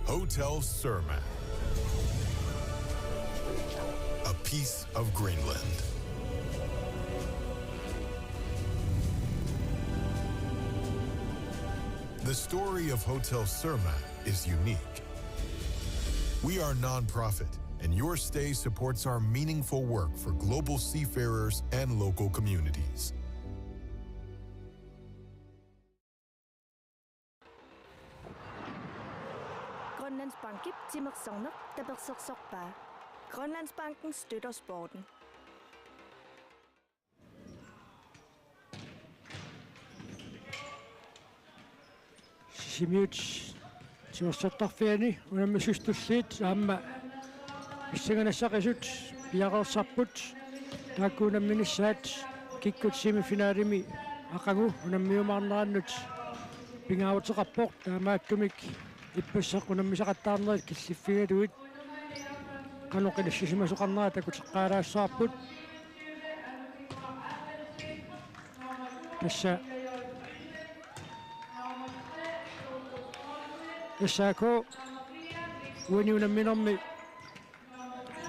Hotel Surma. A piece of Greenland. The story of Hotel Surma is unique. We are non-profit, and your stay supports our meaningful work for global seafarers and local communities. Grønlandsbanken Timmersogner, der besøger Grønlandsbanken støtter sporten. Simiuts timmersottarfiani unammisustulliit aamma issanganassaqisut piaqersarput taakkuunamminissaat kikkut semifinaalimi aqagu unammiumaarnerannut pingaavutеқарпоқ таамааттумик иппассақ унаммисақаттаарнерит киллиффигалуит каноқилассисимасоқарнера такутеққаалаассаарпут тасса эсаако униунамминерми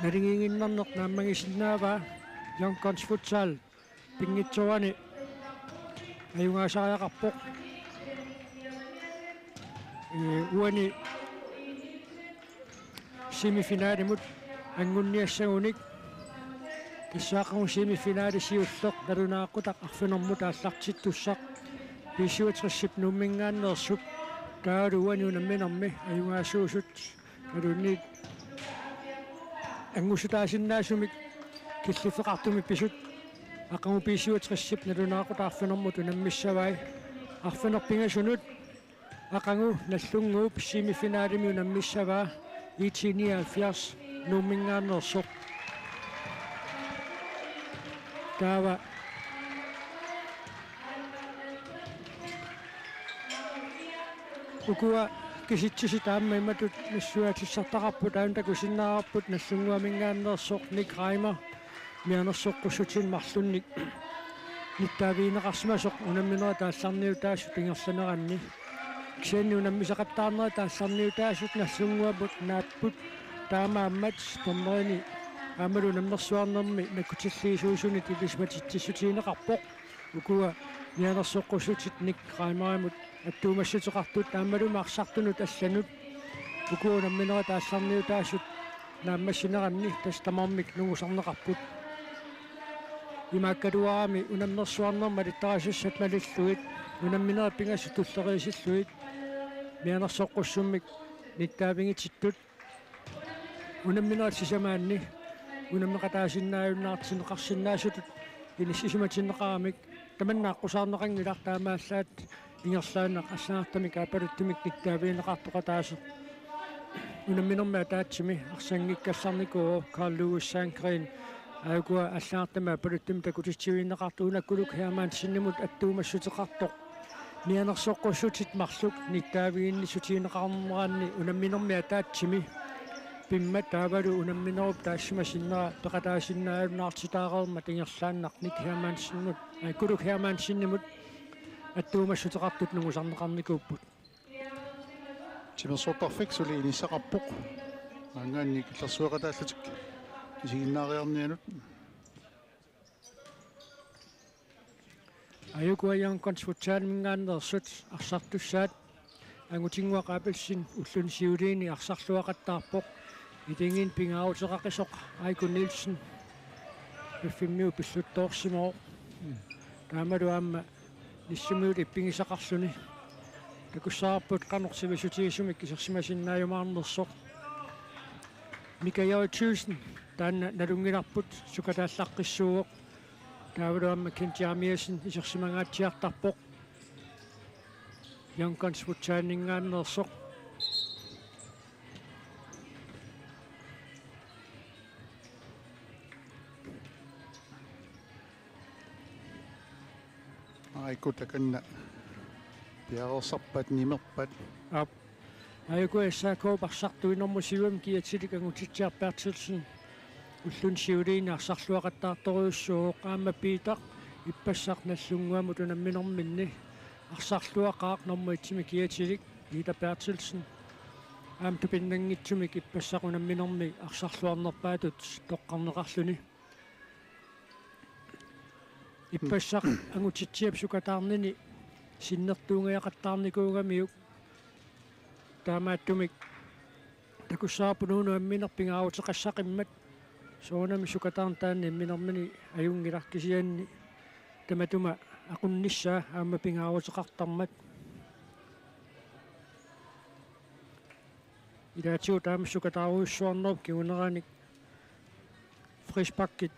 налингингиннарнеқ нааммагисиннаава Youngguns futsal пингитсуани аюнгаасариақарпоқ уани семифиналимут ангунниассагуник киссаақару семифиналисиуллеқ налунааққутақ арфинэрмут ааллартиттуссақ писуутриссип нуммингааннерсуп таалуани унамминерми аюнгаасуусут налунниит ангусутаасиннаасумик киллифеқартуми писут ақаму писуутриссип налунааққут арфинэрмут унаммиссавай арфинерпингасунут ақангу наллунгуу семифиналими унаммиссаваа 1979 нуммингааннерсоқ таава укуа киситсиси тааммаиматут нассуатиссартақарпут аунтакусиннаарпут наллунгуамингааннерсоқ Ник Reimer мианерсоққуссутин марлунник ниттаавиинеқарсимасоқ унамминера таалларниу таасу пингерланеранни ксенни унаммисақаттаарнера таалларниу таасут наллунгуапут нааппут таамааммат томмерини амалу намнерсуарнерми накутиллиисуусуни тилисматитсисутиинеқарпоқ укуа мианерсоққуссутит Ник Reimerimut аттуумассутеқартут таамалума арсартунут алланут укуа намминера таалларниу таасут нааммассинеранни тастамармик нугусарнеқарпут имааккалуарами унамнерсуарнерма литтарасуссат малиллуит унамминера пингасу туллериисиллуит мианерсоққуссуммик ниттаавингититтут унамминера сисамаанни унаммеқатаасиннааюннаартинеқарсиннаасутут илиссисиматиннеқарамик таманнааққусаарнеқангилар таамааллаат ингерлаанеқ ассаартамик аапалуттумик ниттаавиинеқартоқатаасо унамминерма таатсими арсангиккалларникуу Carl Lewis Sandgren агуа аллаартама аапалуттум такутитсивиинеқарту унаккулук хиамаан синнимут аттуумассутеқартоқ нианерсоққуссутит марлук ниттаавииннисутиинеқарнераанни унамминерма таатсими пимма таавалу унамминеруп таассимасиннера пеқатаасиннааюннаартитаареерма тингерлааннақ Ник хиамаан синнут аккулук хиамаан синнимут аттуумассутеқартут нугусарнеқарникууппут тимерсуартарфик сулиинissaqarpoq ангаанни киллерсуэқатааллутик кисигиннаариарнианут аюкуа Youngguns futsal мингааннерсут арсартуссаат ангутингуақаапилсин уллун сиулиини арсарлуақаттаарпоқ илингин пингаавутеқақисоқ Айку Нилсен пиффиммиу пиллуттоорсимоо таамалуаама ниссумиут иппингисақарлуни такуссаарпут канорсивисутигисумик кисерсимасиннааюмаарнерсоқ Микаел Тюсен таанна налунгиларпут сукатааллаққиссууоқ таавалуаама Кентиамиасен исерсимангаатсиартарпоқ Youngguns futsaaningaannersoq aikutakanna piarersarpat nimerpat ап аюкуассаакоо парсартуинэрмусивам киатсилик ангутитсиарпаартилсэн уллун сиулиини арсарлуақаттаарторуйуссуу qaamma Питер иппассақ наллунгуамут унамминэрминни арсарлуақаақ нормуитсими киатсилик Питер Бертилсен tupinnangitsumik ippassaqunamminermi arsarluarnerpaatut toqqarneqarluni ippassaq angutitsiap sukataarnini sinnertuungiaqattaarnikuugamiuk taamaattumik takussaapunuunu amminerpingaavutеқассақиммат соонами сукатаарнтаанни амминермани аюнгиларкисианни таматума aqunnissaa аама пингаавутеқартармат идаатиу таамассукатааруйуссуарнеруп кигунерааник фришпаккит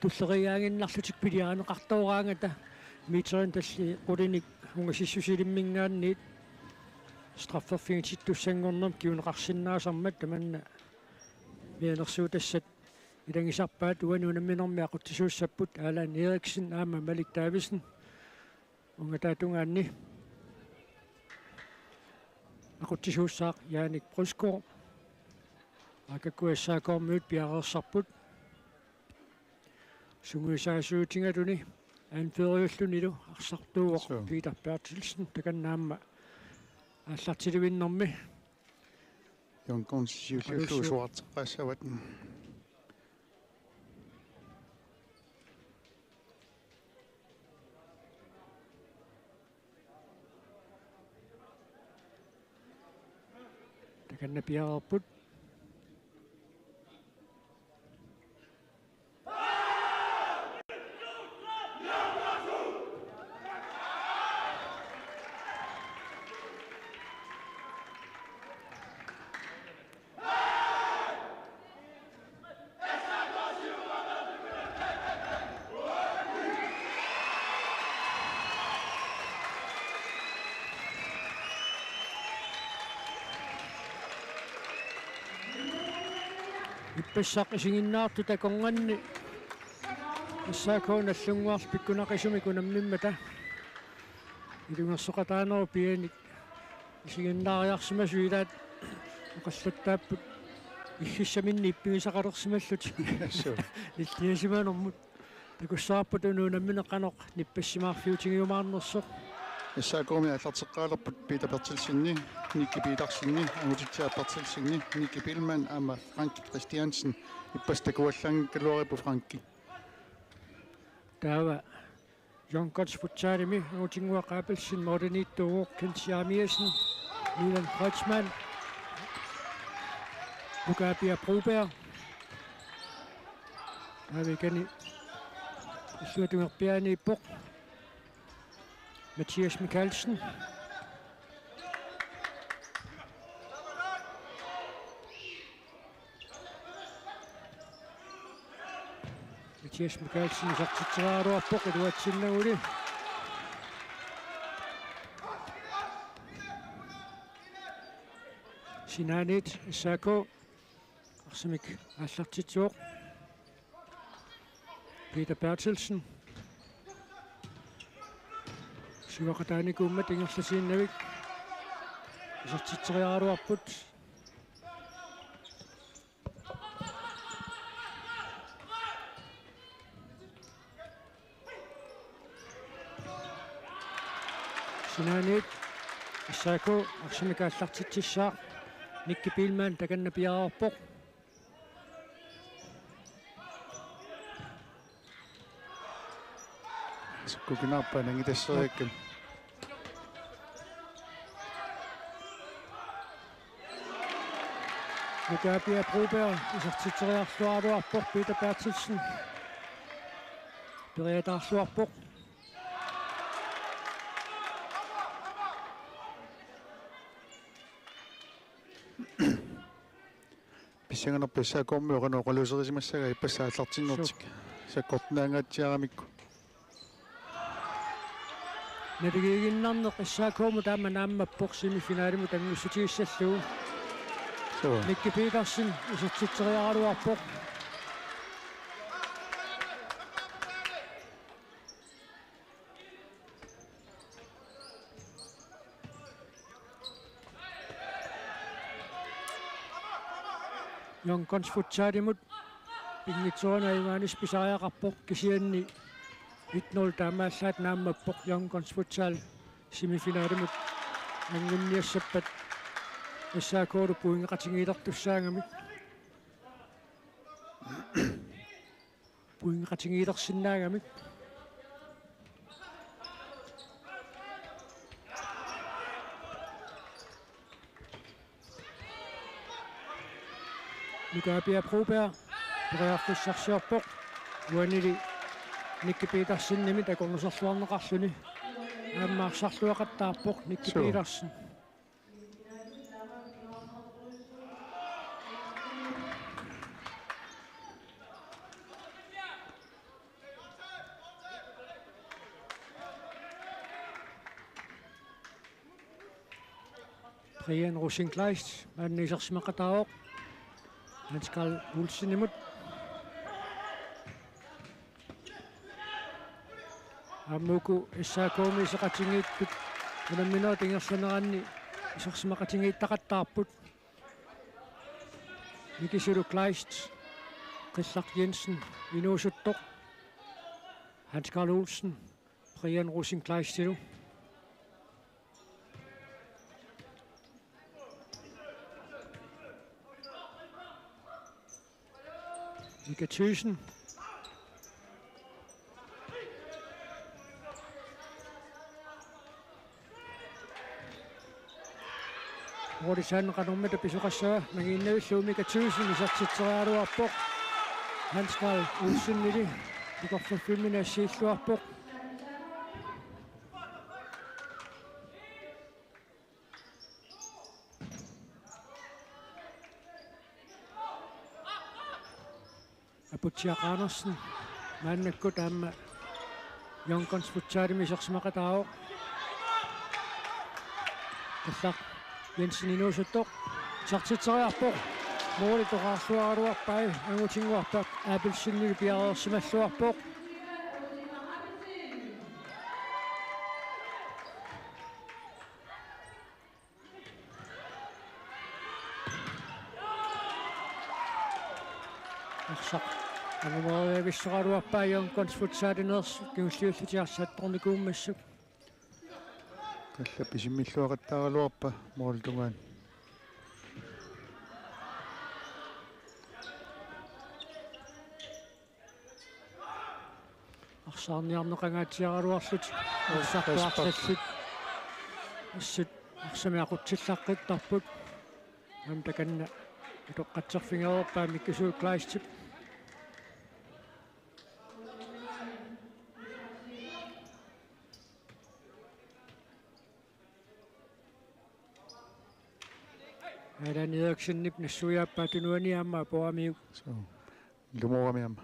туллериаангиннарлутик пилиаанеқартуораангата митерин талли qulиник унгасиссусилиммингаанниит страфферфингитситтуссангорнерм кигунеқарсиннаасармат таманна мианерсуутассат илангисарпаат уанунамминерми aquттисууссаппут Алан Эриксен аама Малик Дависен унгатаатунгаанни aquттисууссаақ Яник Брускор акаккуассаакормуут пиареерсарпут сунгуисаасуутингалуни анфериуллунилу арсартууоқ Питер Бертилсен таканнаама аллартиливиннэрми юнконсиуллуусуартеққассават таканна пиареерпут иппассақ исигиннаарту таконганни иссаакоон аллунгуарс пиккунақисуми кунаммиммата илунгерсоқатаанеру пианик исигиннаариарсимасу илаат оқаллаттааппут иссаминни иппигисақалерсималлути иллиасиманэрмут такуссаарпут унуунамминеққаноқ ниппассимаарфиутингиумаарнерсоқ иссаакооми аллартеққаалерпут Питер Бертилсинни Никки Пиларсинни амутитсиа Бертилсинни Никки Пилман аама Франки Кристиансен иппастакуаллангкалуарипу Франки таава Jonkots футсаарими агутингуақаапалсин модерниттуугоо Кенсиамиасен Милан Крeutzmann Лукапия Брубер авикани исуатунгерпиани иппоқ Mathias Mikkelsen Mathias Mikkelsen сартитсерааруарпоқ илуатсиннагули Sinanit Sako арсамик аллартитсуоқ Peter Bertelsen сивақатааникууммат ингерласииннавик сартитсериааруарпут Sinanit Sako арсамик аллартитсissаа Никки Пилман таканна пиараарпоқ суккукинаарпа нангитассериаккам Lukapia Brubber isartitseriarluaruarpoq Peter Bertelsen periatarluarpoq писсанганерпа саакормуоқано оқалуусерисимассага иппассааллартиннэртик саккортнаангаатсиарамикку Надигигиннарнеқ иссаакууму таама нааммаппоқ семифиналиму тангуссутигиссаллуу Никки Петерсен isartitseriaaruarpoq Jonkots futsaalimut pinnitsuana imaanis pisariaqarpoq kisianni 1-0 taamaallaat naammappoq. 4 Jonkots futsal semifinalimut angunniassappat иссаакоору пуингеқатингиилертуссаангами пуингеқатингиилерсиннаагами Nukapia Proberg периарфиссарсиорпоқ уанили Никки Петерсинними такорнусерлуарнеқарлүни ааммаарсарлуақаттаарпоқ Никки Петерсен Brian Rosenkleist мааннисерсимақатаавоқ Hans Carl Olsen imod. Ammuku issaakomi isaqatingiittut unamminoo tingersaneranni isarsimaqatingiittaqattaarput Mikisulu Kleist Qillaq Jensen inuusuttoq Hans Carl Olsen Brian Rosenkleistilu Mika Thyssen Rodisan qanormata pisuqassaa magiinnavillu Mika Thyssen isartitserialuarpoq Hans Carl Olsen nili ikorfaffiminassiilluarpoq Aputsia Andersen maannakku taamma Jonkons futsaarimisersimaqataaoq Qillaq Jensen inuusuttoq sartitseriarpoq mooli toqaarluaruarpai angutinguarpak aapilsinnigi piareersimalluarpoq Arsaq Angumooriavissoqaluarpai Jonkons futsaarineers kiulliullutiarsattornikuummassuk Kalla pisimilluaqattaaraluarpa mooltungaan Arsaarniarneqangaatiaraluarlut arsartuartallut assut arsamiaqutsillarqittarput am takanna itoqqatserfingeruarpaa Mikkisul Kleistip Adan Eriksen nassujaappa tunuaniamma poamiu so lumoamiamma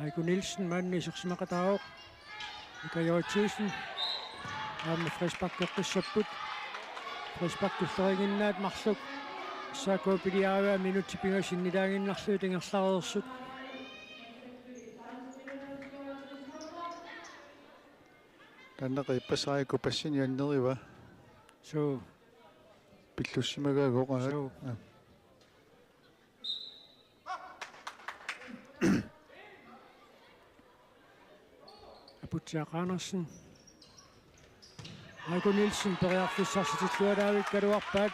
Aiku Nielsen maannisersimaqataaoq Mika Thyssen aamma frisbakkeqqissapput frisbakkulleрингиннаат марлук саакоопилиааваа минутипингассиннилаагиннарлуу тингерлареерсут таннеқиппасаарику пассинианнерива so пиллуссимагаагоқаа so Aputsia Andersen Aiku Nielsen periarfissarsitillualaavik kaluarpaat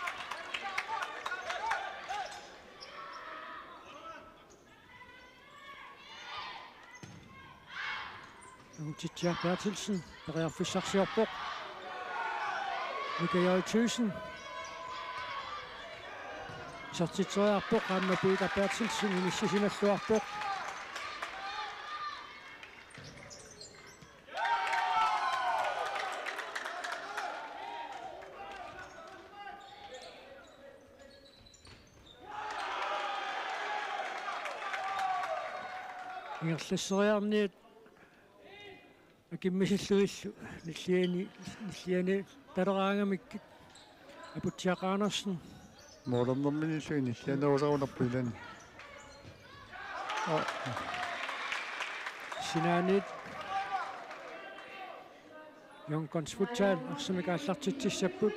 Titja Bertilsen periarfissarsiorpoq Mika Thyssen sartitseriarpoq aamma Peter Bertilsen inissisinalluarpoq Ingerlasseriarniit akimmisillugillu nilliani taleraangamikkit Aputsia Andersen moolornerminilluini illaneusarunerpilani Sinaanit Jonkons futsaal arsamikaallartitsissapput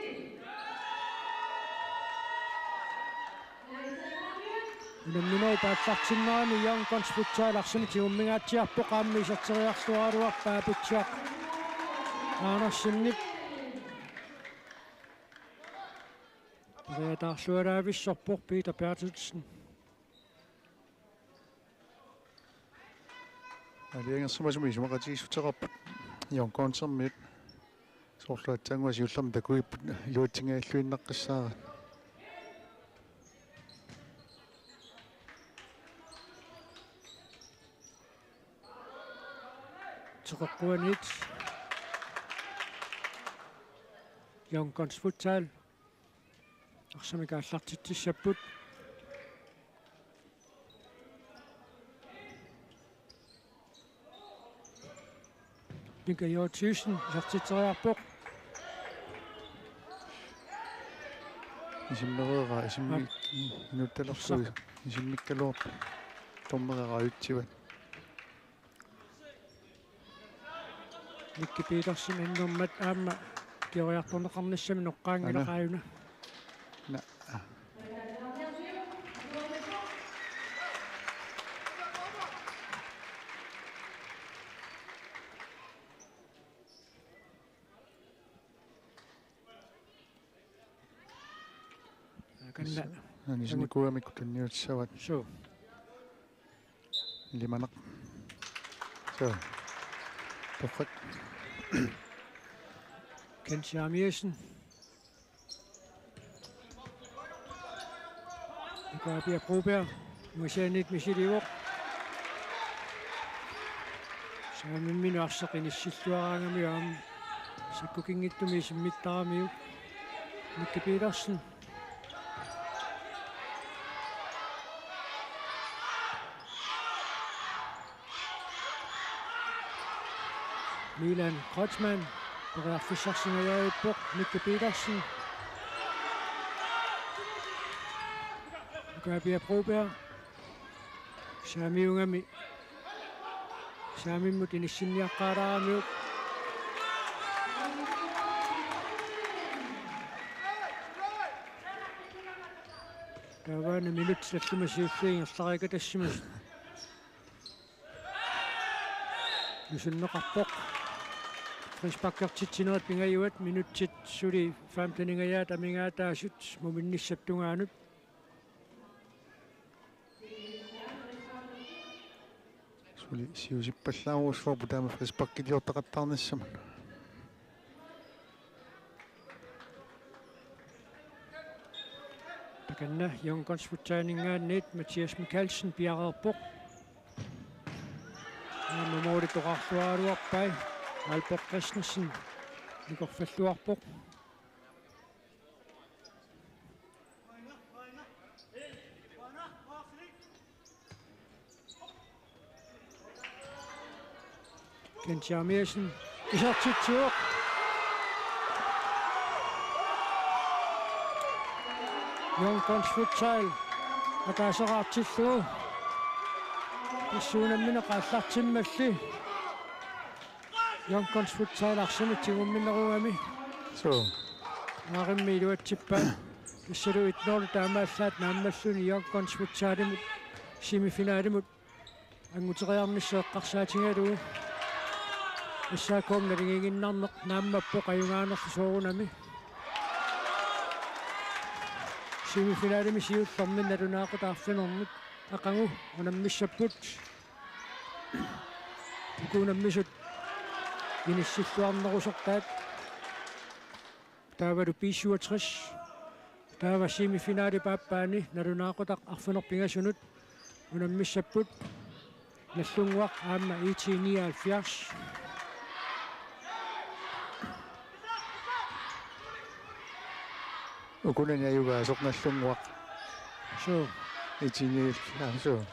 Unamminoi paatlartinnerami young guns futsal arsimiti ummingaatiarpo qaammi isarteriarluaruarpaa Putsiaq Aanersinnip Reataarlualaavissorpor Peter Bertelsen алиангерсумасуми исумақатигиссутеқарпут ионконсермит соорлаатсаангуас юллерми такуиппут илуатсингааллуиннаққиссаарат теққуанит young guns futsal арсамикааллартитсиссаппут Mika Jørgensen, isartiteriarpoq исиммереера исимми инутталерсуи исиммиккалуарпа томмерерааютсиват Mikki Petersen иннэрмат аама киориарторнеқарниссами ноққаангилақааюна на канна нисникуамикку танниутсават су лиманақ so perfect Ken Schermiersen Nikabia Broberg Musanit Misilivo Saamin minuarsaqinissилluaraangami aam sikkukingittumi simmittaraamiu Mikki Petersen Milan Kreutzmann Berearfissarsingajaippoq Mikki Petersen Nikabia Broberg Saamiungami Saamimmut inissinniaqqaalaaraamiu Taavaana minut sallumasiulliingerlariga tassimus Nusunneqarpoq Frisbakkertitsinerat pingajuat minutsit suli 15-ingajaat amingaataasut muminnissaptungaanut сули сиусиппаллаарусфорпу таама фриспаккилиортақаттаарниссама Takanna young guns futsaaningaanniit Mathias Mikkelsen piarerpoq Mamooritoqarlualuarpai Albert Christensen nikorfalluarpoq Ken Schermiersen isartitsiuq young guns futsal атаасераартиллуу иссуунаммина qaаллартиммалли young guns futsal арсимитсигумминеругами so ааримми илуатсиппаа иссалу итноор таамааллаат нааммаллуни young guns futsalимут семифиналимут ангутериарниссеэққарсаатингалуу иссаакоом налингингиннарнеқ нааммаппо қаюнгаанерлу соорунами семифиналими сиуллэрми налунаақутаарфинермут ақангу унаммиссаппут икунаммисут иниссиллуарнерусортаат таавалу писсуатрис таава семифинали пааппаани налунаақутақ арфинерпингасунут унаммиссаппут наллунгуақ аама 79 укунани аюгаа сорналлунгуақ so итини so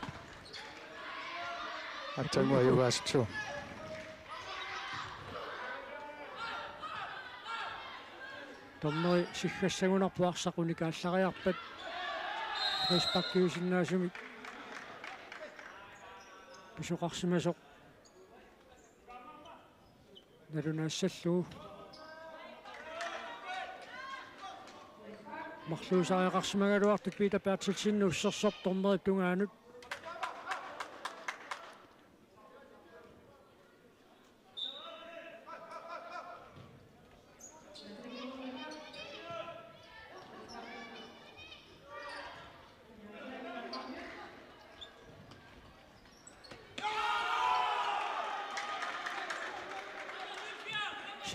атсангуа аюгаасчу томмери сиггассагунарпуарсақуникааллариарпат фриспаккиусиннаасумик писоқарсимасоқ налунаассаллуу Марлуусариақарсимагалуартут Питер Bertelsen уссерсоп торнерит тунгаанут.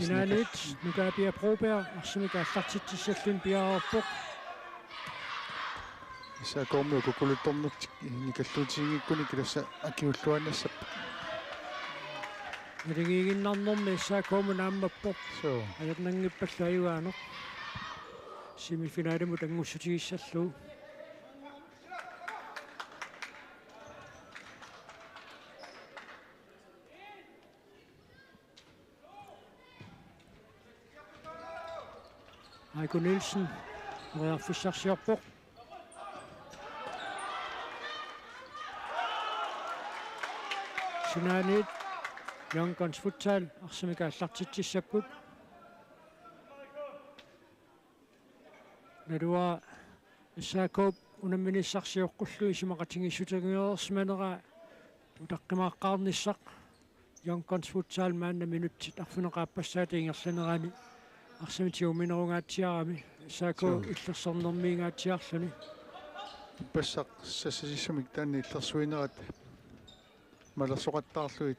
Sinanit, nuka Pia Broberg, arsimika аллартитсиссаллун пиаарпоқ. Исаакоомиу кукулутторнертик никаллуутигиккуни киласса акиуллуанассап. Нэригигиннарнэрми исаакоому нааммаппоқ. So. Аярнангиппалла аюаанеқ. Семифиналиму тангуссутигиссаллуу. Heiko Nielsen, Fischer-Scherpoch. Sinanit, Youngguns Futsal, arsimika allartitsissaput. Narua исаакоп унамминиссарсиоққуллу исимақатингиссутагиерсманера утаққимааққарниссақ Youngguns Futsal маанна минутсит арфунеқааппассаати ингерланерани арсимитиуминерунгаатсиарами исаако иллерсорнэрмиингаатсиарлуни Пассақ сассисимик таанни иллерсуинерат малерсоқаттаарлуит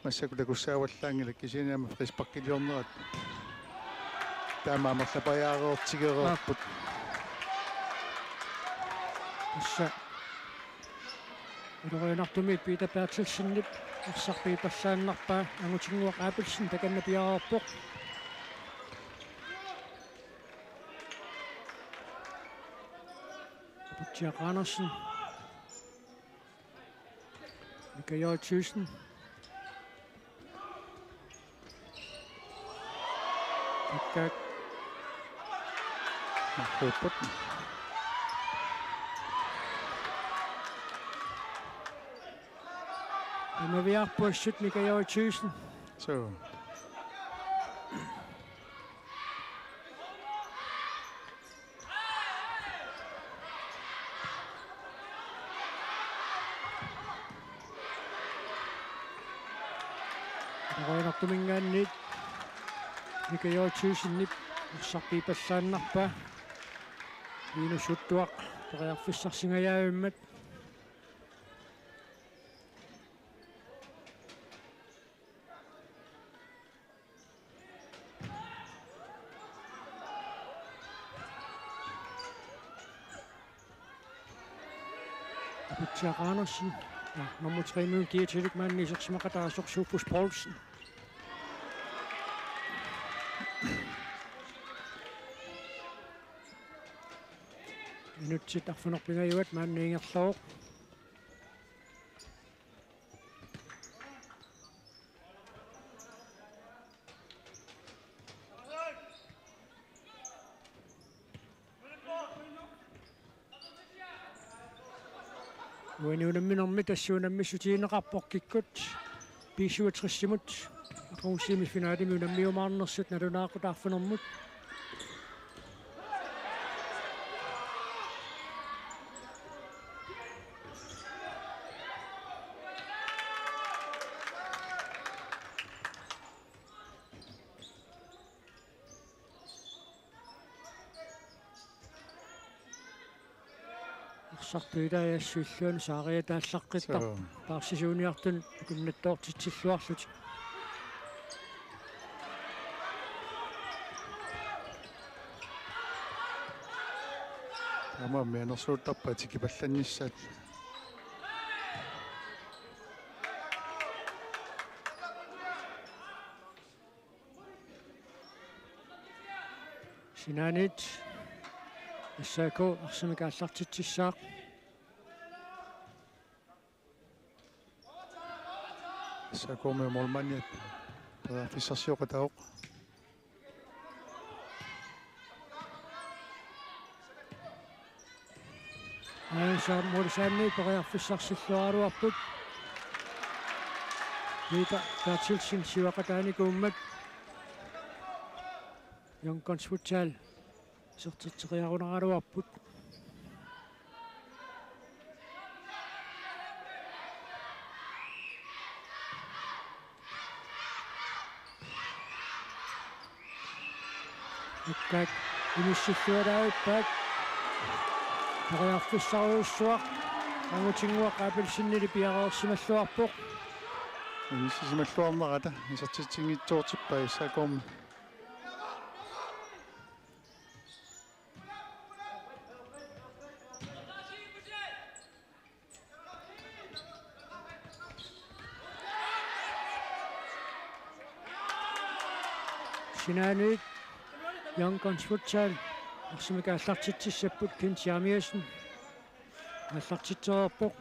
массакулакуссааваллаангила кисинаама фриспаркилиорнерат таамаамерлапаяареортигереерпут исса улориинартумит Питер Bertelsen-нип арсарпи пассааннарпаа ангутингуақ аапилсин таканнапиаарпоқ Jack Andersen, Michael Thyssen, og vi er på 17 Michael Thyssen. So. Tumingaannit Michael Thyssen-nip ussarpiipallaannarpa iinusuttuaq periarfissarsingajaavimmat Jack Andersen nummer 3 minut giver til det mand i Sofus Poulsen. Minut til der for nok bliver jo et mand i Ingerslov. Uinunamminarmi tassuunammisutiineqarporkikkut 65 aquussimisfinaalimi unammiumaarnersut nalunaaqutaarfunermut Sarpiidaajaassuilluun saariataallaqqitta paarsisuuniartun kunnattoortitsilluarlut Ama menersuuttarpa tikipallannissaat Sinanit исаako арсимикааллартитсissaaq исаакоомиу молманиат пафиссарсиоқатаоқ аасаар морисаанни периарфиссарсиллуаруарпут Питер Bertelsen сивақатааникууммат Youngguns Futsal сертитсериарунераалуарпут иккак имиссиллуалааппаат тариарфиссаруйуссуақ ангутингуақ апелсиннили пиареерсималлуарпоқ Сималлуарнерата исертитсингитсуутиппа иссаакуум Sinanit Young Guns Futsal арсимика аллартитсиссаппут кинтиамиасн аллартитсоорпоқ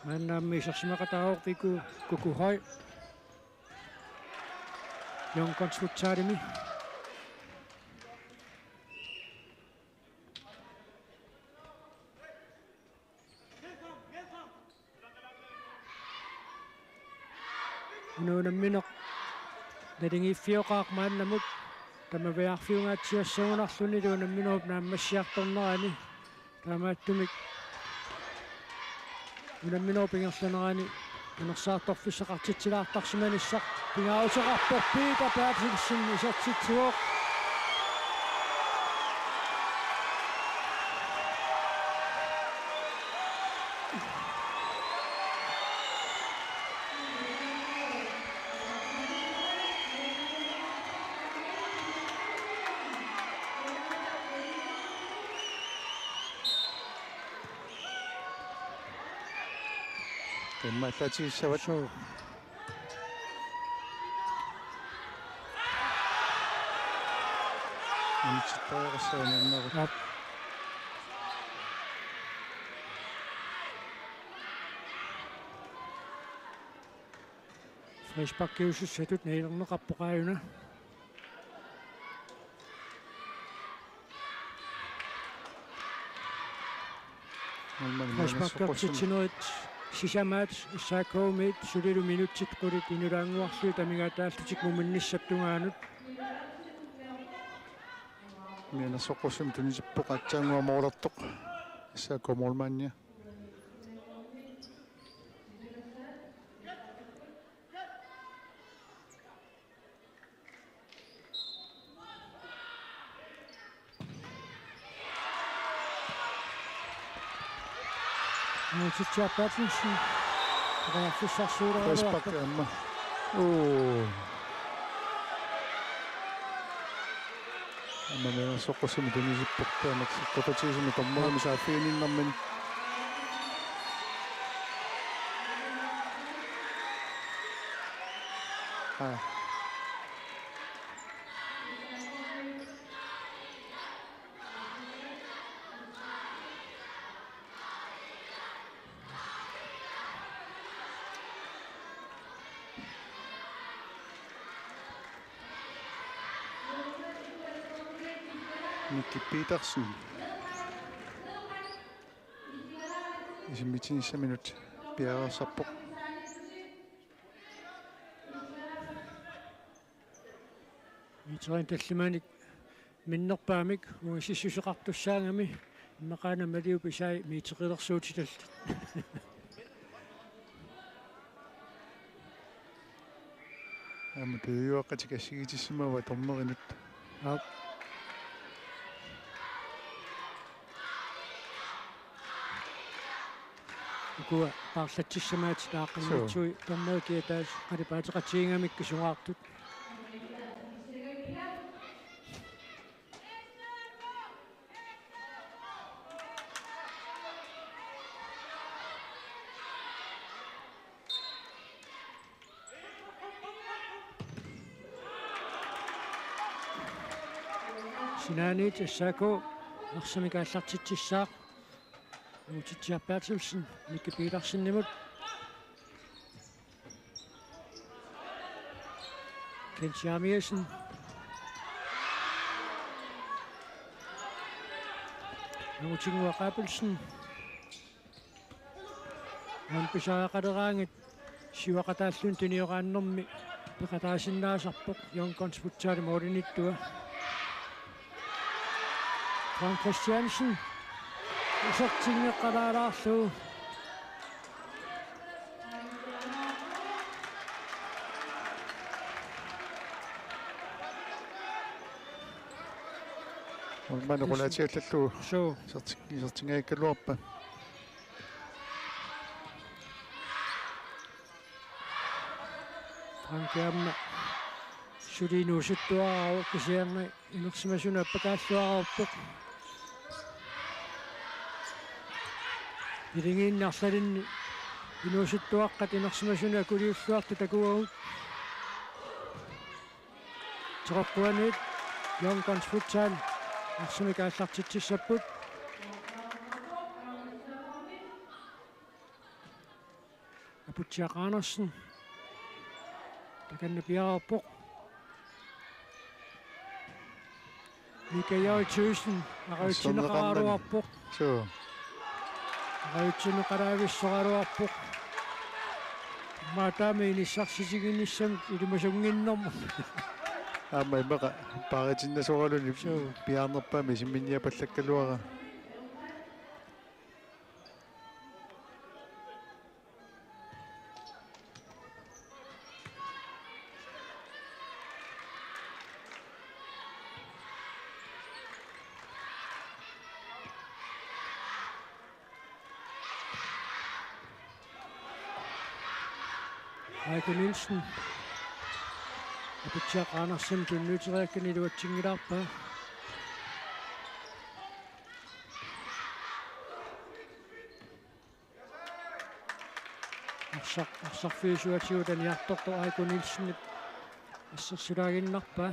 маннамми сарсимақатароорпику кукухой Young Guns Futsalimi нуунамминеқ налингиффиоқаақ мааннамут тамавиарфиунгаатсиассагунарлуни луунамминеруп нааммассиарторнерани таамааттумик нуунамминеруп ингерланерани анерсаарторфиссақартитсилаартарсиманиссақ пингааусеқарпорпи тапаатилсин исертитсуоқ теммааллатигиссават аничтаерсаанернерут фришпаккиуссатут неилернеқарпоқааюна фришпаккиуссатинерит сисамаат исаакоумит сулилу минутсит қулит инулаангуарлу тамигаатаалтутик муминниссаптунгаанут мина соққусим тунисиппоқатсаангуамоолертоқ иссаакуумоолмаанниа сичааппаатинси Respect тариарфиссарсуулералуарпа Emma. Oh. Emma meidän sokkosimme tunisipputtaamaksi. Kototsiisimme tommoilla saa fiininnammeni. Mikki Petersen. Esimerkiksi minut Pierre Sappo. итсерин таллиманик миннерпаамик уисиссусеқартуссаангами иммақаана малиу писай миитеқилерсуутилалла Ама пиуақатикассигитиссимава томмеринут. аа уку парлатсиссамаат тааққимматсуи томмеркиатаас қалипаатеқатсиингамикку сугаартут Sinanit Sako арсамикааллартитсissaaq утитсиарпаатилсэн Mikki Petersen-nimut Kensjamiasen Nutingua Rappelsen Ampisaaqaleraangit siuaqataallun tinioraanormi peqataasinnaasarpoq Yonkons Futsal moorinittua Frank Christiansen usertingeqqalaalaarluu Manuqulaatiallallu suu sertingaikkaluarpa Frankiamma suliinuusuttuarau kisiangi inersimasuna appakaalluararpoq Ilingiinnaarsalinni inuusuttuaqqat inersimasuna kuliulluartu takuagut Teqorpuaniit Yonkons Futsal арсуникааллартитсиссаппут апутсиақаанерсен таканна пиарпоқ микаяутсуисен араутсинеқарааруарпоқ суу араутсинеқараависсораруарпоқ маатаами иниссарсисигинниссам илимасунгиннэрму аама имеqa пааратиннасоралуни пиаарнерпаами симминниапаллаккалуара Michael Nielsen апутсиақаанерсим туннуутериаккани луатсингилаарпаа арсарфиисуатиутани арторто Michael Nielsen ассерсулаагиннарпаа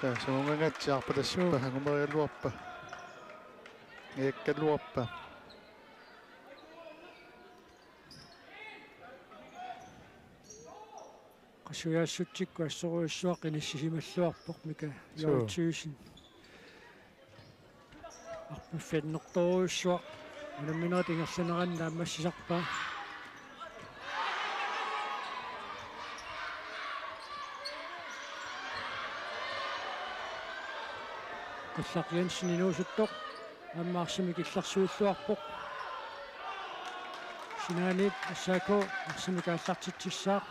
самунгангаатсиарпа хангумериалуарпа иаккалуарпа qasuyassutsikku assoruissuaq inissisimаллуарпоқ мика яутсуисин арпуффиннэрторуиссуақ унамминерат ингерланеранна аммассисарпаа Clark Jensen inuusuttoq аммаарсими килларсуиллуарпоқ синаанит ассаако арсими кааллартитсissaaq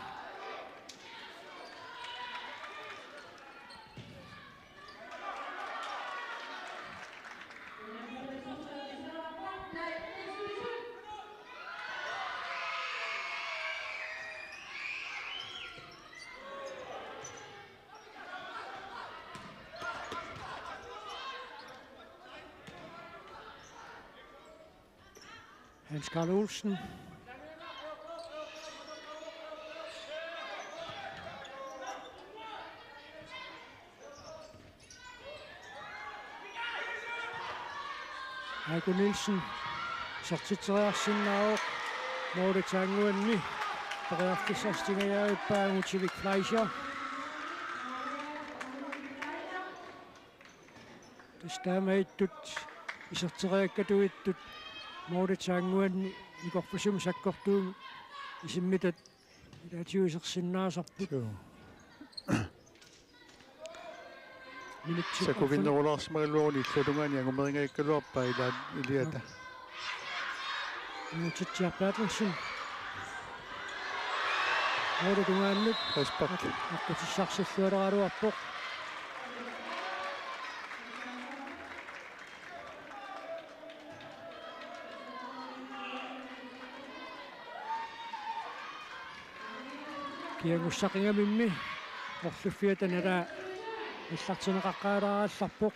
Hans Karl Olsen Michael Nielsen sortiteriarsinnaaruq mooritaanguanni periartissartingajaarippaangutivik Fleischer tastamaaittut iserteriakkatuittut mooritaanguanni ikorpusum sakkortuum isimmitat ilatiuisersinnaasarput sakuvinnerulaarsimarilluarni illulungaani angumeringaikkaluarpaa iliata minutitsiarpaatlersun mooritungaannut respekt аққутиссарсаллуалералуарпоқ киангуссақингамимми орлуффиатанала иллартинеқаққаалараалларпоқ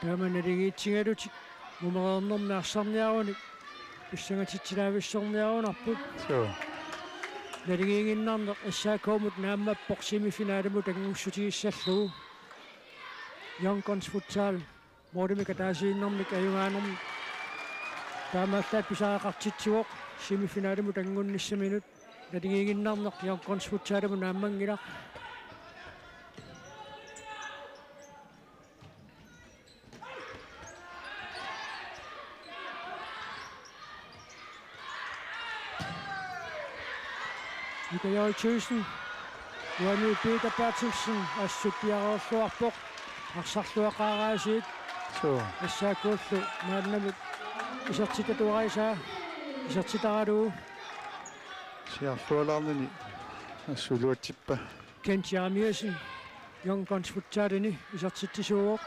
тааманалигиитсигалутик мумерернэрми арсарниаруни писсангатитсилаависсорниарунарпут суу налигингиннарнеқ ассаакуумут нааммаппоқ семифинаалиму тангуссутигиссаллугу Young Guns Futsal морими катаасииннэрмик аюгаанерми таамааллаат писаақартитсуоқ семифинаалиму тангунниссаминут налигингиннарнеқ Young Guns Futsalиму нааммангилақ Mikael Thyssen, Johanne Peter Bertelsen, ассуппиарорлуарпоқ арсарлуақаараасиит ассаакууллу мааннамут исертитатуарайсаа исертитаралуу сиарлуалаарнини ассулуатсиппа Kent Jarmiersen, Young Guns Futsalini исертиттисууоқ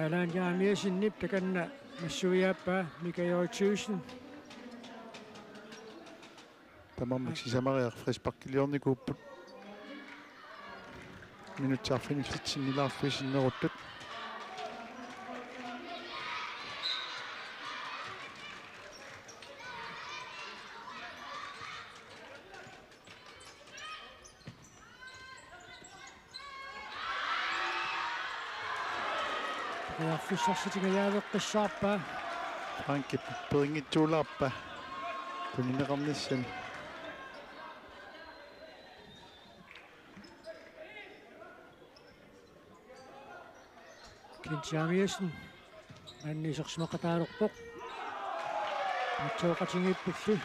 Alan Jarmiersen nip takanna массуиааппаа Mikael Thyssen тамаммик сисамариар фриспаркилиорникууппут минутсаарфиниллитсиннилаарфисиннеруттут фиссарситигаявеққиссаарпаа Франки перингитсуулаарпа тунинеқарнissan Kent Jarmiersen аннисерсмақатаалерпоқ атсооқатингиппуллу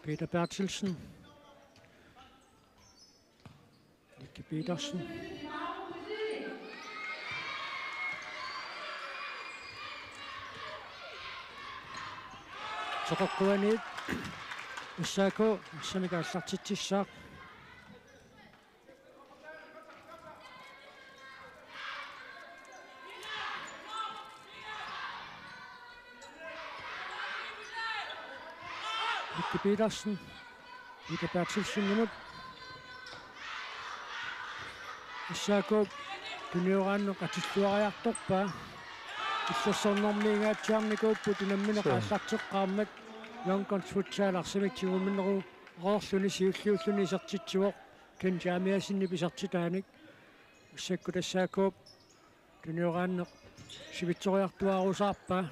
Peter Bertelsen, Nikke Petersen, Soqoqquaniit Ussaako samikaallартитсissaaq Nikke Petersen, Peter Bertelsen nimut Ussaako tuниорааннеқ атиллуариарторпаа иллерсорнэрмиингаатсиарникууппут инамминеқааллартеққармат Young Guns Futsal арсимиксигуминнеру роорлуни сиуллиуллуни исертитсуоқ Kent Jarmiersenни писартитааник уссакку тассаакууп туниорааннеқ сивитсориартуарусаарпаа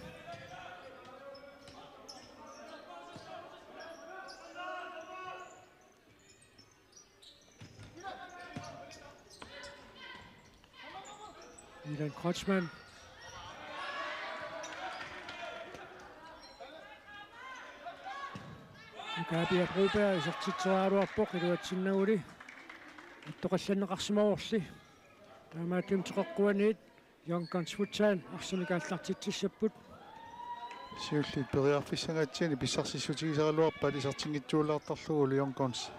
Milan Kreutzmann Gabia Broberg исертитсориалуарпоқ илуатсиннагули иттоқалланеқарсимаорли таамаатим теққуаниит Young Guns Futsal арсимикааллартитсиссаппут сиуллит периарфиссангаатсиани писсарсиссутигисаралуарпа лисартингитсуулаартарлугу Young Guns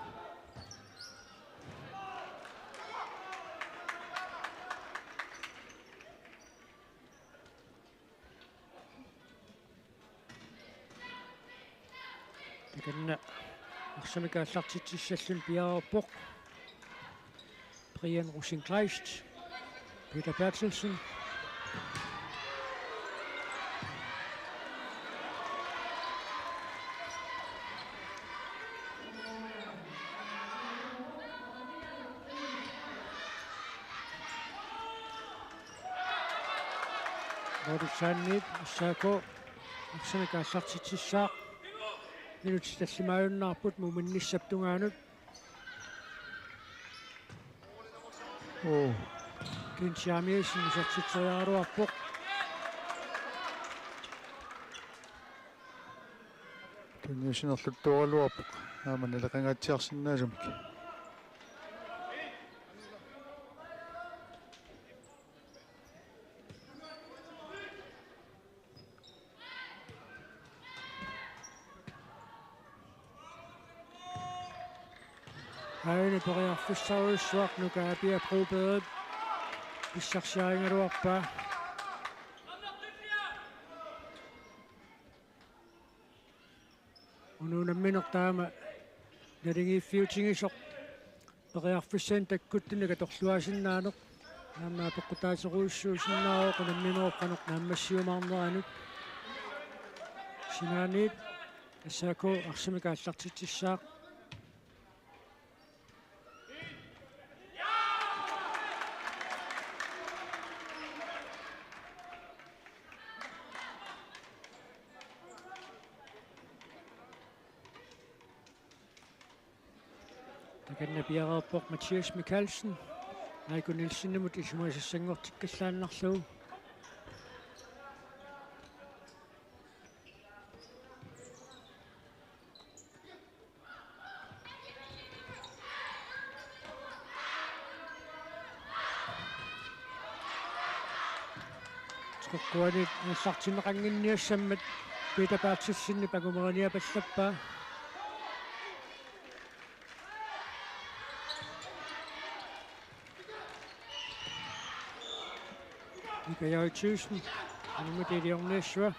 Takanna арсимикааллартитсиссаллун пиарерпоқ Brian Rosenkreist, Peter Bertelsen, Nordic Ussaako арсимикааллартитсissaaq минутиллимааюннаарпут муминниссаптунгаанут Kent Jarmiersen исертитсориаруарпоқ тунниусинерлуттуаралуарпоқ аама налеқангаатсиарсинаасумик Aine poriarfissarussuaq nukaapia probeet issarsiaringaluarpaa ununamminertaama nalingiiffiutingisoq poriarfissan takkuttunika torluasinnaanoq наамаа пеккутаасеруйссуусиннаароо qunammimeoqqaneq нааммассиумаарнеранут синаанит ассааку арсимика аллартитсissaaq таканна пиарааппоқ Матиас Микалсен Айку Нилсиннамут исумаисассангортиккаллааннарлугу скоккуани нассартинеқангинниассаммат питапаатсиссинни пагумерания паллаппаа Mikael Thyssen, nummer det er Næsvær.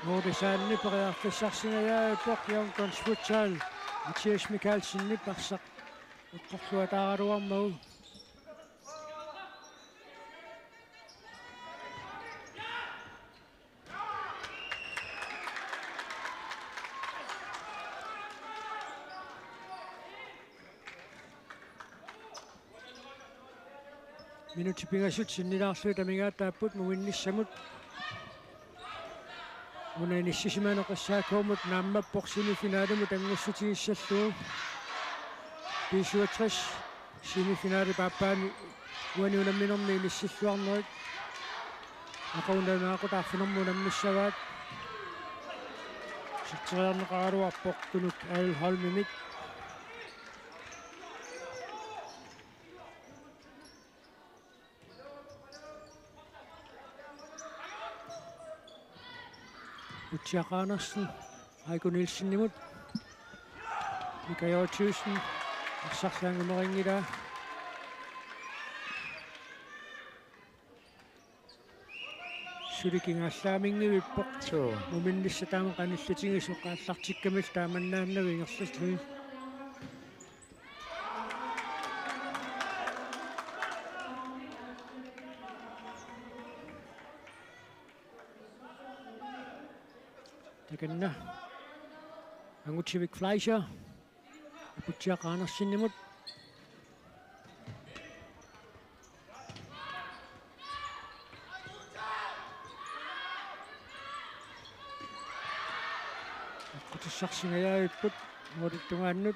Morten Sande bereder for saksene i Bokjørn Konsputtal. Mathias Mikkelsen i Baksak. Og Bokjørn der er du om mål. Minuutti pingasut sinnilaarluita mingaataapput muinnissamut unainissisimanoqassaakuumut naammappoq semifinaalimut angussutigissallugu 67 semifinaali paappaani uani unamminerni inissilluarnerit aquunanaaqutaarfinermu nammissavaat sitteriarneqaraluarpoq tunuk Al Holmimit Utsiaqaanarsin Aiku Nilsinnimut Mikael Thyssen arsarlaangumeringilaa sulikingaallaaminngivippoq muminnissataama qanillutigisu qaallartikkamil taamannaannavingerlutui takanna Angutsivik Fleischer Utsiaqaanarsinnimut Qutussarsingajaavipпут muutittungaannut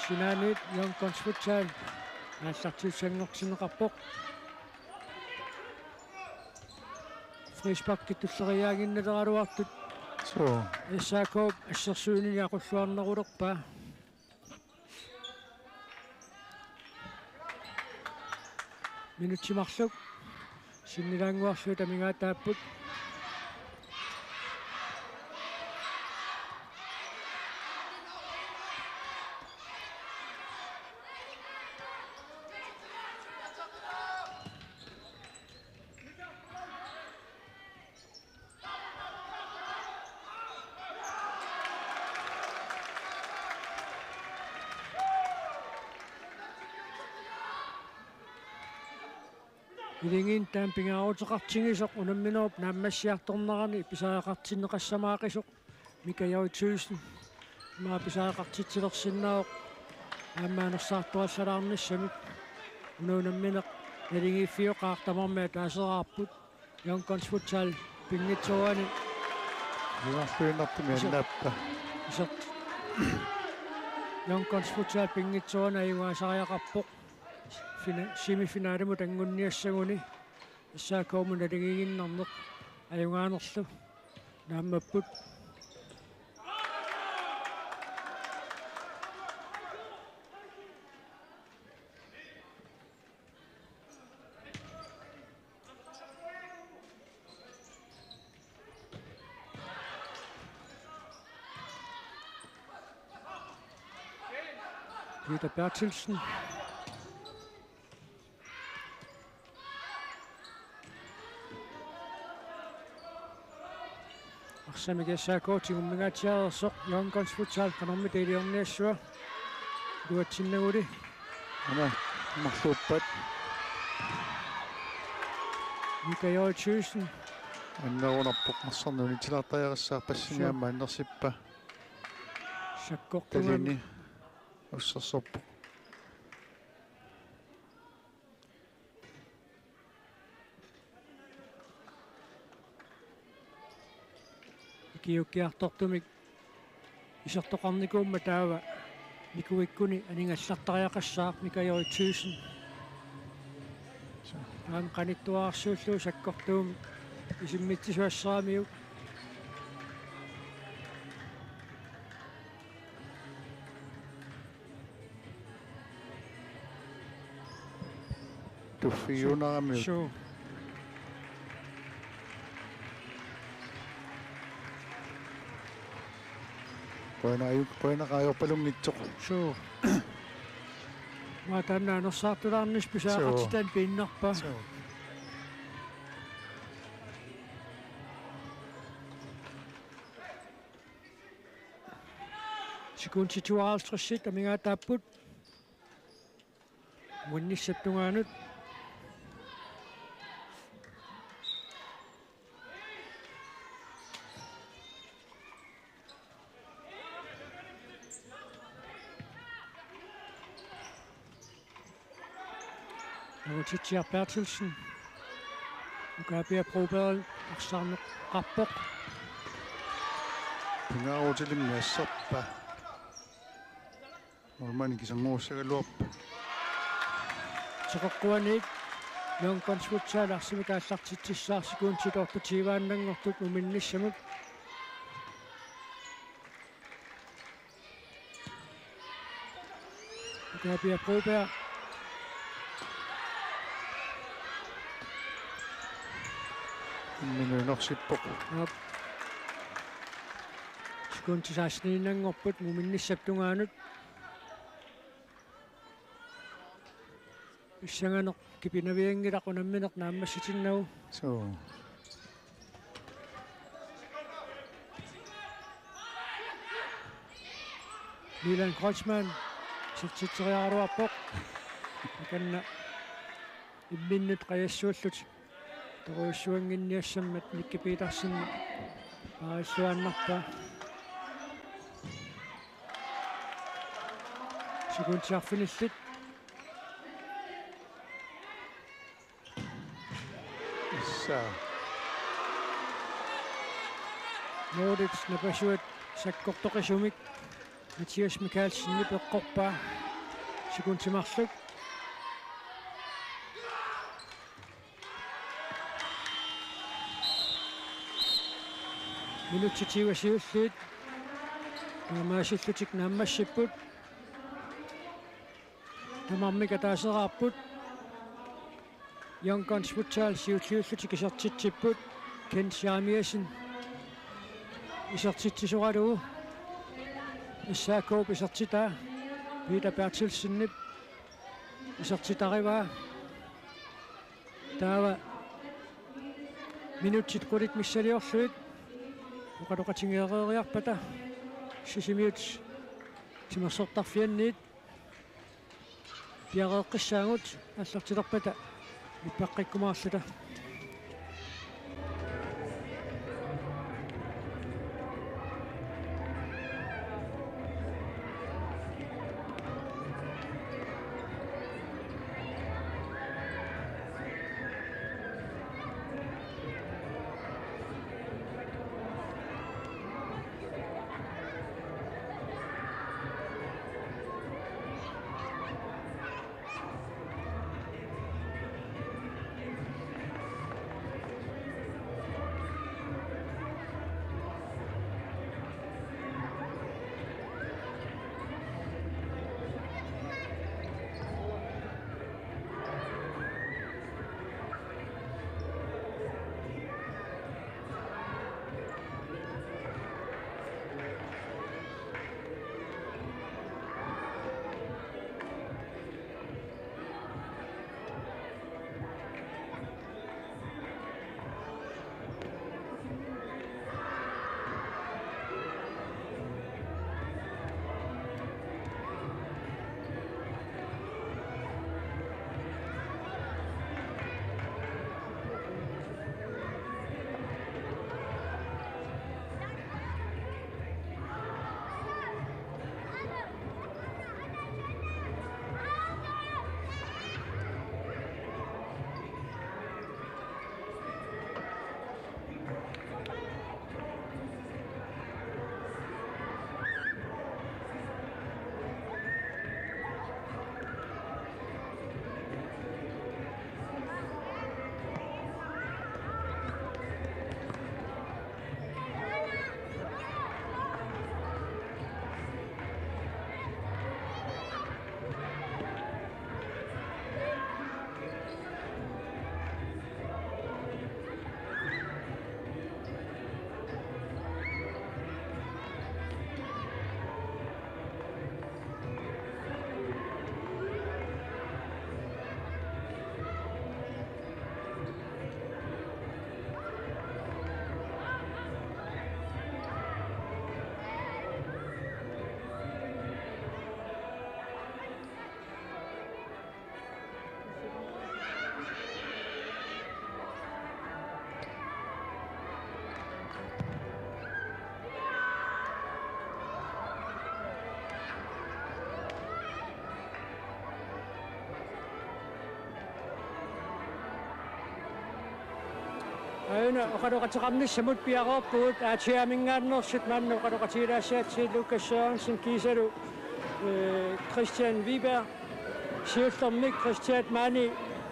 sinaanit Jon Konsputtal aallartiussangorsineqarpoq Frisbak tulleriaaginnateraluartut Issaakuup assersuunini aqulluarnerulerpaa minutsimarluk sinnilaanguarlu tamingaataapput Ilingin tampingaarutеqartingisoq unamminerup naammassiartornerani pisaaqartinneqassamaaqisuq Mikael Thyssen maa pisaaqartitsilersinnaoq aamaanersaartuallalarnissamik unuunammineq nalingiiffioqaartamarmia taaseraarput Jon Konsputtal pingitsuani Juarluinnertumi isert Jon Konsputtal pingitsuana ayugaasariaqarpoq semifinaalimu tangunniassaguni issaakuumun nalingiginnarneq ajungaanerlu naammapput Peter Bertelsen. Arsamikassaakkuuti gummingaatiareersoq Youngguns Futsal qanormi tailiorniassua luatsinnaguли Ana marluuppat Mikael Thyssen аннерунарпоқ марсарнуни тилаартаярissаа пассингаама аннерсиппа sakkortungam талини уссерсорпо kiukkiartortumik isertoqarnikuumma taava nikuikkuni aningassartariaqassaaq Mikael Thyssen aan qanittuaarsuullu sakkortuum isimmitsisuassaraamiu туффиунарами suu поинақаajorpalunngitsoq suu maataannaanersaartulaarnis pisaaqatitan piinnarpa sikunsituaraltrassit amingaataapput munnissattungaanut Titsiar Bertelsen Ukapia Proberl Arsarneq Qarpoq pingaarutilimmiassarpa normani kisanguussagaluarpa Teqoqquaniit Youngguns Futsal arsimikaallartitsissaarsikunsitortutiivaannangortut uminnissamut Ukapia Proberl minuinersippoq sikuntisaasniinangorput muminnissaptungaanut issanganoq kipinaviangilaqunammineq naammassitinnagu soo Milan Kreutzmann sitsitseriaruarpoq akanna imminnut qayassuullut toruissuanginniassammat Mikki Petersen aarissuannarpa sikuntiarfinillit issaa Nordics napasuat sakkortoqisumik Mathias Mikkelsen peqqorpaa sikuntimarluk minutsitiuasiulluit maassillutik naammassipput tamarmika taaseraarput Youngguns Futsal siulliullutik isertitsipput Ken Schaamiasen isertitsisuqalugu issaakuup isertitaa Peter Bertelsen isertitarivaa taava minutsit qulit missaliorluit uqaluqatingeereeriarpata sisimiut timersortarfianniit piareeqqissaangut аллартилерпата иппаққиккумаарлута Aina okadoqatiqarni samut piaqorpugut aatiamingaannersit maannu okadoqatiilaasaatsi Lucas Sørensen kiisalu Christian Wiberg siullermik Christian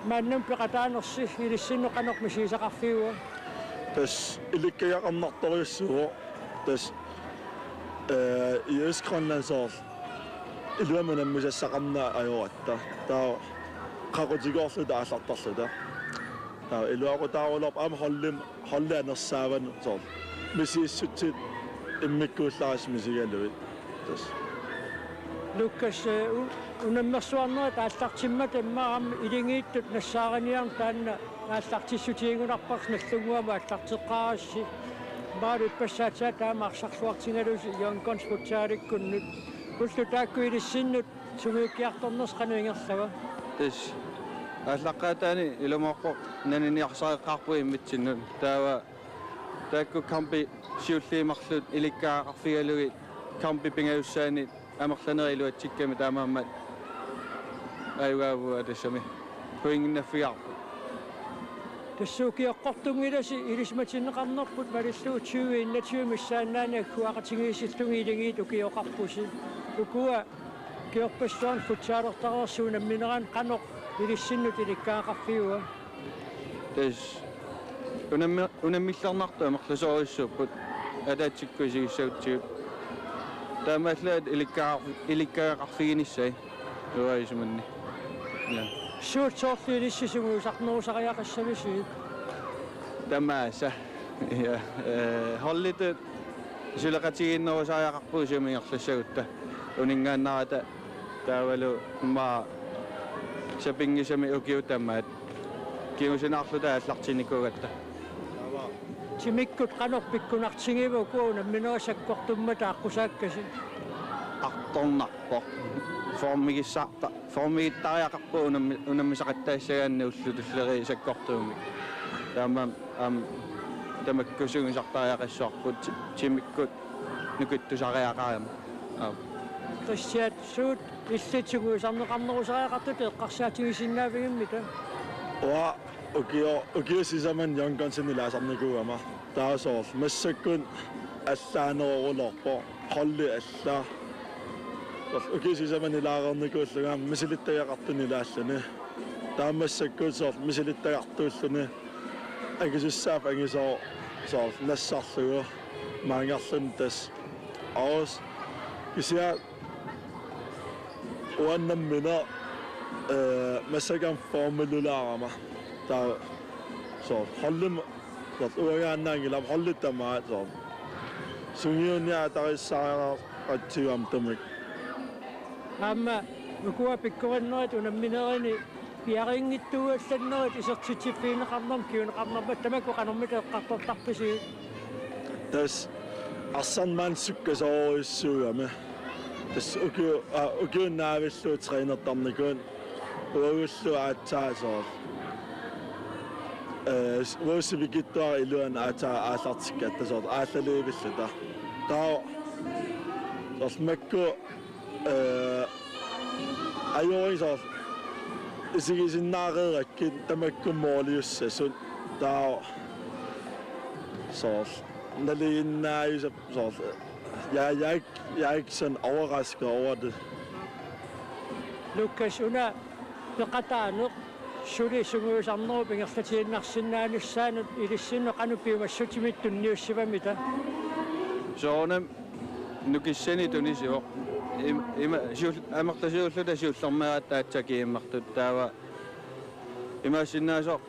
maannum peqataanersi ilissinnoqanormisiisaqarfiua tas ilikkajaqarnartoriussuo tas i Grønlandsår iluamunammusassaqarna ajoratta taa qaqutigoorluta aallartarluta taa iluaqutaarulerp am hollianersaavan sor misiissutsit immikkuullaras misigaluit tas Lucas unammersuarnerit aallartimmat immaram ilingiittut nassaaraniarn taanna aallartissutiingunarpars nallunguama allarteqqaarassi maalu ippassaataa taama arsarluartingalusi yonkonsfutsaalikkуnnут kullu taakku ilissinнут sugiikkiartorners qanuingerlava tas ааллаққаатаани илумоққо нанинниарсаеққарпуи иммитсиннут таава таакку кампи сиуллиимарлут иликкаақарфигалуги кампи пингаюссаани амерланерилуатсикками таамааммат аюгаавуа тассами хуингиннаффиарпу тассуукиоққортунгиласи илисматиннеқарнерпут малиллуут 20 иннатиу миссааннаани аккуақатингиисиллунги илингиит укиоқарпуси укуа киорпассуан футсаалертарерсуунам минеран қанеқ илиссиннут иликкаақарфиуа тас унаммилларнарту амерласориуссууппут атаатсиккуисигиссаутсигут таамааллаат иликкаақарфигиниссай уаисуманни я суутсоорлу илиссисугуусарнерусариақассависуи тамааса я холлит сулеқатигиннерусариақарпуу сумингерлассагутта унингааннарата таавалу ма сапингисами укиутамаат киусинаарлута аллартиникугатта тимиккут канорпиккунартигиву кууна минерасаккортуммата аққусааккаси арторнарпо формигиттариақарпу унаммисақаттаассагаанни уллутуллери саккортууми таама тамаккусугисартариақассуарпут тимиккут нукуттусариақаама Christian suut иллитсугуусарнеқарнерусариақартут эққарсаатигисиннаавигиммита уа укиосисаман йонконсинилаасарникууама таасоор массаккун аллаанерорулорпо холли алла укиосисаман илаарерникууллугаам мисилиттаяқартунилааллани таамассаккуусоор мисилиттаяртууллуни агисуссаап ангисоо соор нассарлугу маангарлун тас аус кися уаннаммина массакам формулулаарама таа соор холлим уагааннаангилам холлиттамаа соор сунгиуниа тариссаараа атсигам тамик амма укуа пиккориннерит унамминерини пиарингиттугалланнерит исертитиффиинеқарнерм киунеқарнермат тамаку қанермит эққартортарписи тас арсанмаан суккасоориуссуугами тас укиуннаавиллуу тренертарникуун уагуллу аатсаасоор уусивикиттуара илуан аатаа ааллартиккаттасоор ааллалиивиллута таа сормакку айоисоор исигисиннаареераккит тамаккуммоолиуссасут таа соор налииннааюсап соор jeg er ikke sådan overrasket over det. Lucas una peqataaneq sulisuguusarneru pingerlatiinarsinnaanussaanut ilissinno qanupiumassutimittunniussivamita soonam nukissani tunisiu ima amertasuulluta siullermeraataatsakiimmartut taava imaasinnaasoo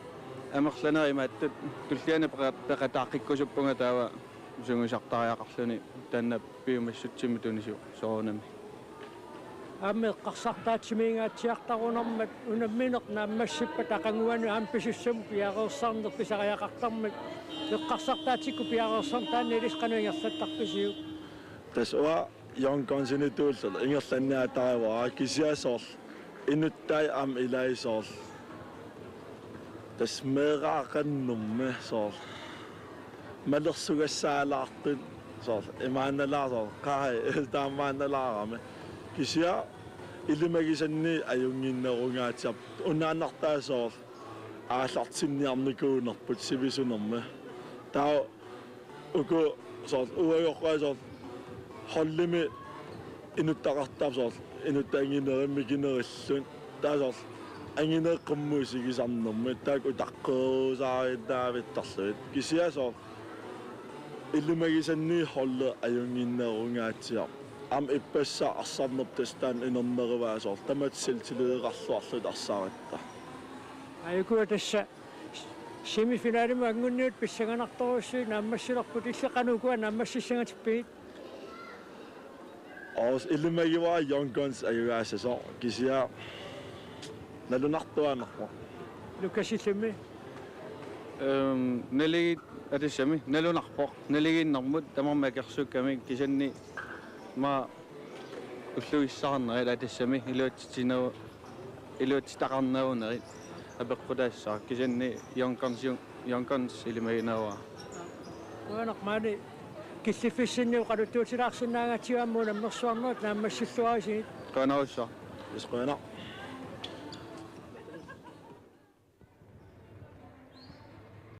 amerlanerimaаттут туллиана пеқатааққиккусуппунга таава сунгусартариақарлуни таанна пиумассутсими тунису соонами аммеққарсартаатсимиингаатсиартарунэрмат унамминеқ нааммассиппа тақангуану амписуссам пиареерсарнер писариақартармат эққарсартаатикку пиареерсарн таанна илисқануингерлаттарписиу тасуа йонконсинитууллер ингерланниатариваа кисиасоор инуттай ам илаисоор тас мераақаннумме соор малерсугассаалаартут соор имааналаасоор қай таамааналаараме кисиа илимагисанни аюнгиннерунгаатиар унааннартаасоор ааллартинниарникуунерпут сивисунерме tao uku sort uayorqa sort hollimi inuttaqartaap sort inuttaanginerimmikinerilluun taa sort angineeqqammuusigisarnermi taak utaqqerusaarittaavittarluit kisia sort illumagisanni holle ajunginnerungaatiaq am ippassa arsarnertastaan inernerivaa sort tamat silsileeqarluarlut arsaaritta Ayuku tässä semifinaalimu angunniut pissanganartorussui naammassulerput illeqanuukua naammassissangatippiit. Os illumagiwaa Young Guns ajugaasasor kisia nalunartuanerpa Lukasillumi naligit atissami nalunarpoq naligiinnermut tamarmakersukkami kisanni ma ulluissarneri atissami iluutitaqarnauneri apeqqutaassaa kisanni Young Guns illumaginawaa uanaqmaani killifissinniu qaluttuutilaarsinnaangaatiuammuun ammersuarnuut naammassulluarisiit qanaussa isqoina